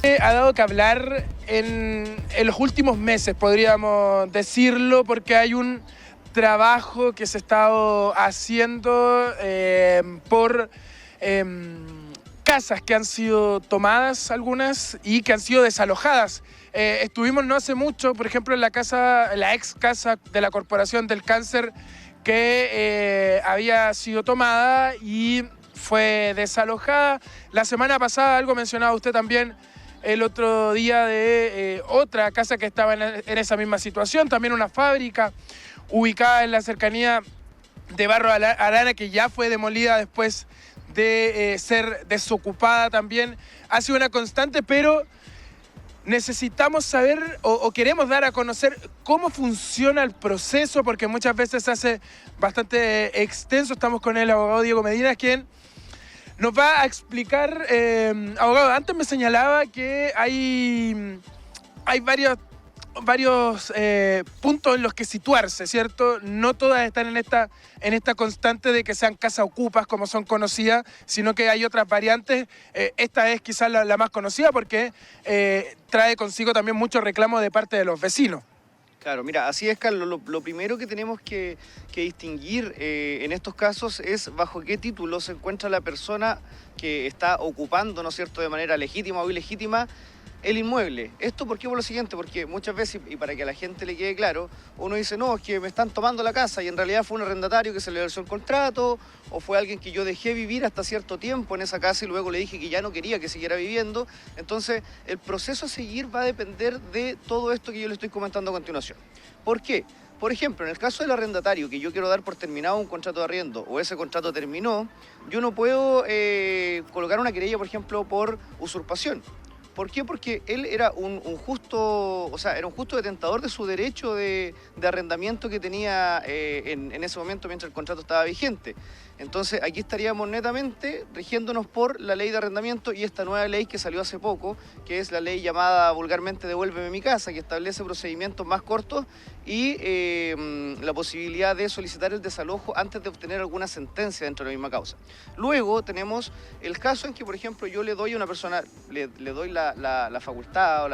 Ha dado que hablar en los últimos meses, podríamos decirlo, porque hay un trabajo que se ha estado haciendo por casas que han sido tomadas algunas y que han sido desalojadas. Estuvimos no hace mucho, por ejemplo, en la ex casa de la Corporación del Cáncer que había sido tomada y fue desalojada. La semana pasada, algo mencionaba usted también el otro día de otra casa que estaba en esa misma situación, también una fábrica ubicada en la cercanía de Barro Arana, que ya fue demolida después de ser desocupada también. Ha sido una constante, pero necesitamos saber o queremos dar a conocer cómo funciona el proceso, porque muchas veces se hace bastante extenso. Estamos con el abogado Diego Medina, quien nos va a explicar. Abogado, antes me señalaba que hay varios puntos en los que situarse, ¿cierto? No todas están en esta constante de que sean casas ocupas, como son conocidas, sino que hay otras variantes. Esta es quizás la más conocida porque trae consigo también mucho reclamo de parte de los vecinos. Claro, mira, así es, Carlos. Lo primero que tenemos que distinguir en estos casos es bajo qué título se encuentra la persona que está ocupando, ¿no es cierto?, de manera legítima o ilegítima el inmueble. ¿Esto por qué? Por lo siguiente, porque muchas veces, y para que a la gente le quede claro, uno dice, no, es que me están tomando la casa, y en realidad fue un arrendatario que se le venció el contrato, o fue alguien que yo dejé vivir hasta cierto tiempo en esa casa y luego le dije que ya no quería que siguiera viviendo. Entonces, el proceso a seguir va a depender de todo esto que yo le estoy comentando a continuación. ¿Por qué? Por ejemplo, en el caso del arrendatario, que yo quiero dar por terminado un contrato de arriendo, o ese contrato terminó, yo no puedo colocar una querella, por ejemplo, por usurpación. ¿Por qué? Porque él era un justo detentador de su derecho de arrendamiento que tenía en ese momento mientras el contrato estaba vigente. Entonces aquí estaríamos netamente rigiéndonos por la ley de arrendamiento y esta nueva ley que salió hace poco, que es la ley llamada vulgarmente Devuélveme mi casa, que establece procedimientos más cortos y la posibilidad de solicitar el desalojo antes de obtener alguna sentencia dentro de la misma causa. Luego tenemos el caso en que, por ejemplo, yo le doy a una persona, le doy la facultad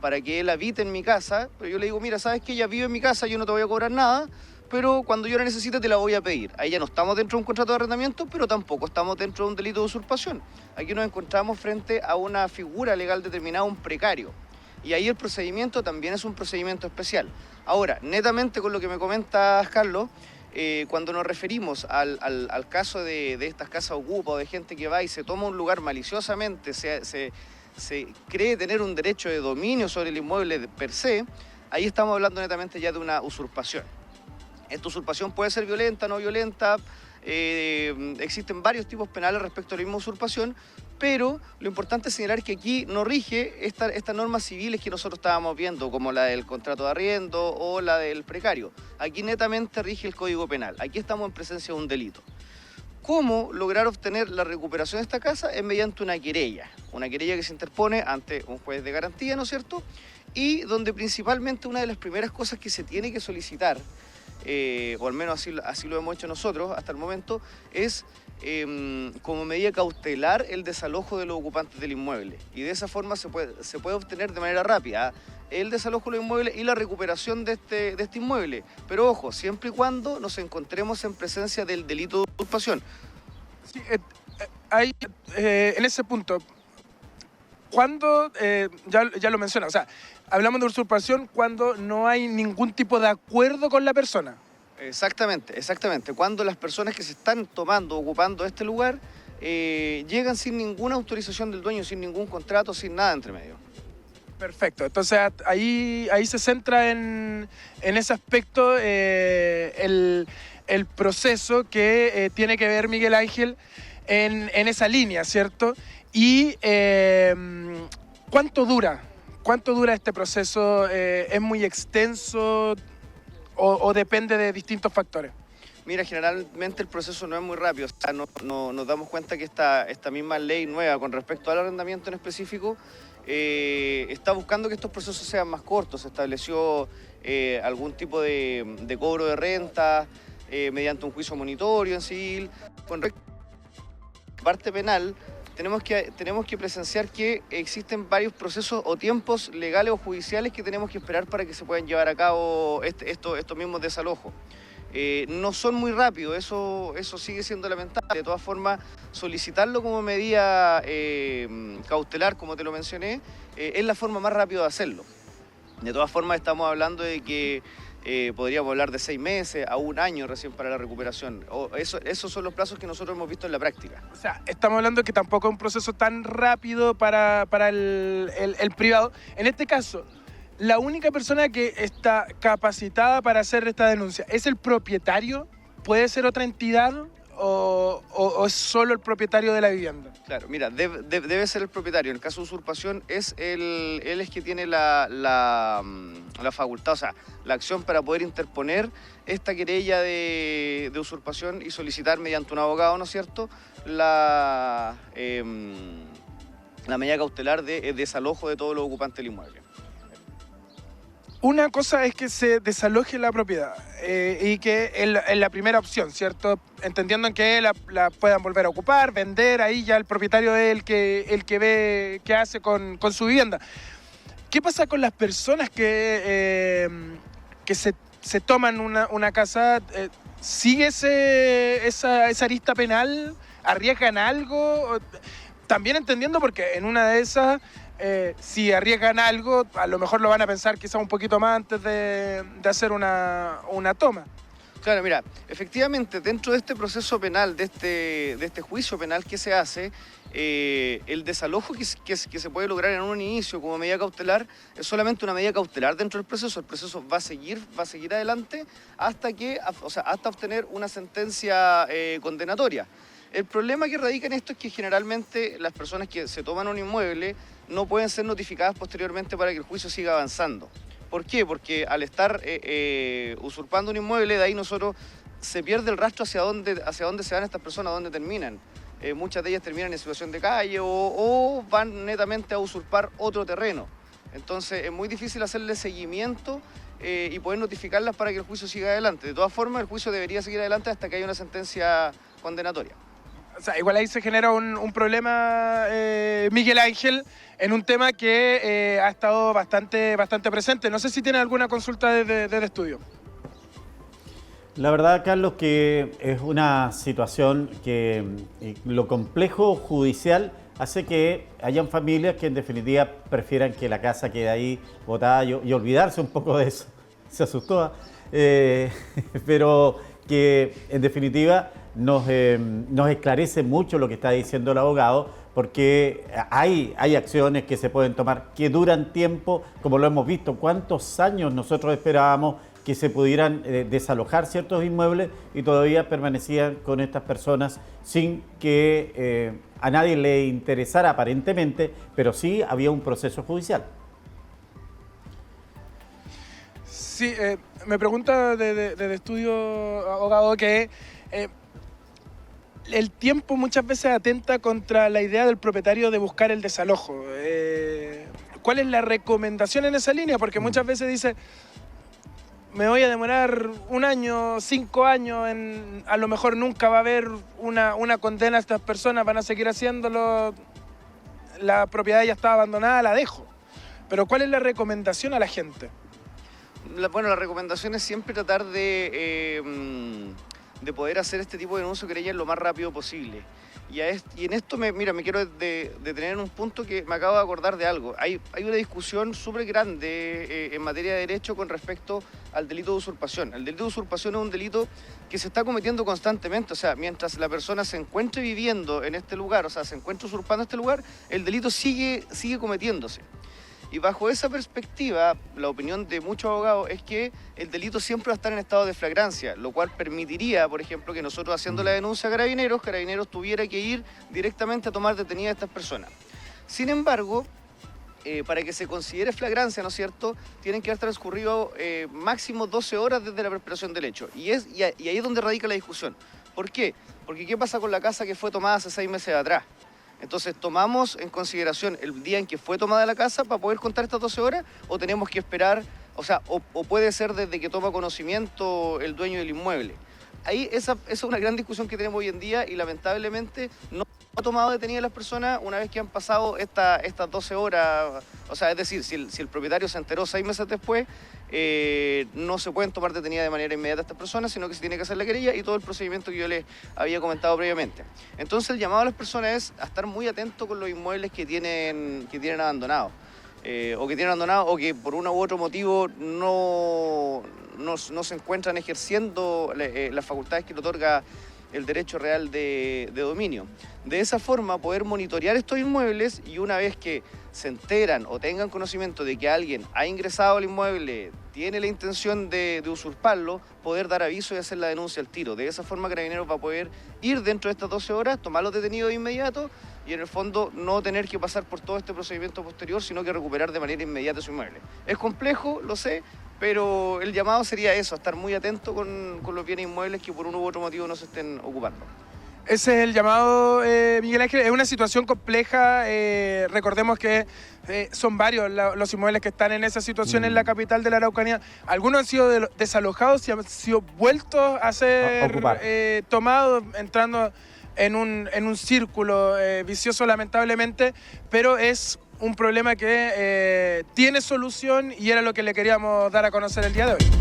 para que él habite en mi casa, pero yo le digo, mira, ¿sabes qué? Ella vive en mi casa, yo no te voy a cobrar nada, pero cuando yo la necesite te la voy a pedir. Ahí ya no estamos dentro de un contrato de arrendamiento, pero tampoco estamos dentro de un delito de usurpación. Aquí nos encontramos frente a una figura legal determinada, un precario. Y ahí el procedimiento también es un procedimiento especial. Ahora, netamente con lo que me comentas, Carlos, cuando nos referimos al caso de estas casas ocupas o de gente que va y se toma un lugar maliciosamente, se cree tener un derecho de dominio sobre el inmueble per se, ahí estamos hablando netamente ya de una usurpación. Esta usurpación puede ser violenta, no violenta, existen varios tipos penales respecto a la misma usurpación, pero lo importante es señalar que aquí no rige estas normas civiles que nosotros estábamos viendo, como la del contrato de arriendo o la del precario. Aquí netamente rige el Código Penal, aquí estamos en presencia de un delito. ¿Cómo lograr obtener la recuperación de esta casa? Es mediante una querella que se interpone ante un juez de garantía, ¿no es cierto? Y donde principalmente una de las primeras cosas que se tiene que solicitar, o al menos así lo hemos hecho nosotros hasta el momento, es como medida cautelar el desalojo de los ocupantes del inmueble. Y de esa forma se puede obtener de manera rápida el desalojo de los inmuebles y la recuperación de este inmueble. Pero ojo, siempre y cuando nos encontremos en presencia del delito de usurpación. Sí, ahí, en ese punto, ¿cuándo, ya lo menciona, o sea, hablamos de usurpación cuando no hay ningún tipo de acuerdo con la persona? Exactamente. Cuando las personas que se están ocupando este lugar, llegan sin ninguna autorización del dueño, sin ningún contrato, sin nada entre medio. Perfecto, entonces ahí se centra en ese aspecto el proceso que tiene que ver Miguel Ángel en esa línea, ¿cierto? Y ¿cuánto dura? ¿Cuánto dura este proceso? ¿Es muy extenso o depende de distintos factores? Mira, generalmente el proceso no es muy rápido. O sea, nos damos cuenta que esta misma ley nueva con respecto al arrendamiento en específico está buscando que estos procesos sean más cortos. Se estableció algún tipo de cobro de renta mediante un juicio monitorio en civil. Con parte penal tenemos que presenciar que existen varios procesos o tiempos legales o judiciales que tenemos que esperar para que se puedan llevar a cabo estos mismos desalojos. No son muy rápidos, eso sigue siendo lamentable. De todas formas, solicitarlo como medida cautelar, como te lo mencioné, es la forma más rápida de hacerlo. De todas formas, estamos hablando de que podríamos hablar de 6 meses a 1 año recién para la recuperación. Esos son los plazos que nosotros hemos visto en la práctica. O sea, estamos hablando de que tampoco es un proceso tan rápido para el privado. En este caso, la única persona que está capacitada para hacer esta denuncia es el propietario. ¿Puede ser otra entidad o es solo el propietario de la vivienda? Claro, mira, debe ser el propietario. En el caso de usurpación, él es que tiene la facultad, o sea, la acción para poder interponer esta querella de usurpación y solicitar mediante un abogado, ¿no es cierto?, la medida cautelar de desalojo de todos los ocupantes del inmueble. Una cosa es que se desaloje la propiedad y que es la primera opción, ¿cierto? Entendiendo en que la puedan volver a ocupar, vender, ahí ya el propietario es el que ve qué hace con su vivienda. ¿Qué pasa con las personas que se toman una casa? ¿Sigue esa arista penal? ¿Arriesgan algo? También entendiendo porque en una de esas... si arriesgan algo, a lo mejor lo van a pensar quizá un poquito más antes de hacer una toma. Claro, mira, efectivamente, dentro de este proceso penal, de este juicio penal que se hace, el desalojo que se puede lograr en un inicio como medida cautelar es solamente una medida cautelar dentro del proceso. El proceso va a seguir adelante hasta obtener una sentencia condenatoria. El problema que radica en esto es que generalmente las personas que se toman un inmueble no pueden ser notificadas posteriormente para que el juicio siga avanzando. ¿Por qué? Porque al estar usurpando un inmueble, de ahí se pierde el rastro hacia dónde se van estas personas, dónde terminan. Muchas de ellas terminan en situación de calle o van netamente a usurpar otro terreno. Entonces es muy difícil hacerle seguimiento y poder notificarlas para que el juicio siga adelante. De todas formas, el juicio debería seguir adelante hasta que haya una sentencia condenatoria. O sea, igual ahí se genera un problema, Miguel Ángel, en un tema que ha estado bastante presente. No sé si tiene alguna consulta desde el estudio. La verdad, Carlos, que es una situación que lo complejo judicial hace que hayan familias que en definitiva prefieran que la casa quede ahí botada y olvidarse un poco de eso. Se asustó, pero que en definitiva nos esclarece mucho lo que está diciendo el abogado, porque hay acciones que se pueden tomar que duran tiempo, como lo hemos visto. ¿Cuántos años nosotros esperábamos que se pudieran desalojar ciertos inmuebles y todavía permanecían con estas personas sin que a nadie le interesara aparentemente, pero sí había un proceso judicial? Sí, me pregunta desde estudio, abogado, que el tiempo muchas veces atenta contra la idea del propietario de buscar el desalojo. ¿Cuál es la recomendación en esa línea? Porque muchas veces dice, me voy a demorar 1 año, 5 años, a lo mejor nunca va a haber una condena a estas personas, van a seguir haciéndolo, la propiedad ya está abandonada, la dejo. Pero ¿cuál es la recomendación a la gente? Bueno, la recomendación es siempre tratar de poder hacer este tipo de denuncia o querella lo más rápido posible. Y en esto me quiero detener en un punto que me acabo de acordar de algo. Hay una discusión súper grande en materia de derecho con respecto al delito de usurpación. El delito de usurpación es un delito que se está cometiendo constantemente. O sea, mientras la persona se encuentre viviendo en este lugar, o sea, se encuentre usurpando este lugar, el delito sigue cometiéndose. Y bajo esa perspectiva, la opinión de muchos abogados es que el delito siempre va a estar en estado de flagrancia, lo cual permitiría, por ejemplo, que nosotros haciendo la denuncia a Carabineros tuviera que ir directamente a tomar detenidas a estas personas. Sin embargo, para que se considere flagrancia, ¿no es cierto?, tienen que haber transcurrido máximo 12 horas desde la preparación del hecho. Y ahí es donde radica la discusión. ¿Por qué? Porque ¿qué pasa con la casa que fue tomada hace 6 meses atrás? Entonces, ¿tomamos en consideración el día en que fue tomada la casa para poder contar estas 12 horas o tenemos que esperar, o puede ser desde que toma conocimiento el dueño del inmueble? Ahí esa es una gran discusión que tenemos hoy en día y lamentablemente no ha tomado detenida a las personas una vez que han pasado estas 12 horas. O sea, es decir, si el propietario se enteró 6 meses después, no se pueden tomar detenida de manera inmediata a estas personas, sino que se tiene que hacer la querella y todo el procedimiento que yo les había comentado previamente. Entonces, el llamado a las personas es a estar muy atentos con los inmuebles que tienen abandonados. O que por uno u otro motivo no se encuentran ejerciendo las facultades que le otorga el derecho real de dominio. De esa forma, poder monitorear estos inmuebles y una vez que se enteran o tengan conocimiento de que alguien ha ingresado al inmueble, tiene la intención de usurparlo, poder dar aviso y hacer la denuncia al tiro. De esa forma, Carabineros va a poder ir dentro de estas 12 horas, tomar los detenidos de inmediato y en el fondo no tener que pasar por todo este procedimiento posterior, sino que recuperar de manera inmediata su inmueble. Es complejo, lo sé, pero el llamado sería eso, a estar muy atento con los bienes inmuebles que por uno u otro motivo no se estén ocupando. Ese es el llamado, Miguel Ángel. Es una situación compleja. Recordemos que son varios los inmuebles que están en esa situación en la capital de la Araucanía. Algunos han sido desalojados y han sido vueltos a ser tomados, entrando en un círculo vicioso, lamentablemente, pero es un problema que tiene solución y era lo que le queríamos dar a conocer el día de hoy.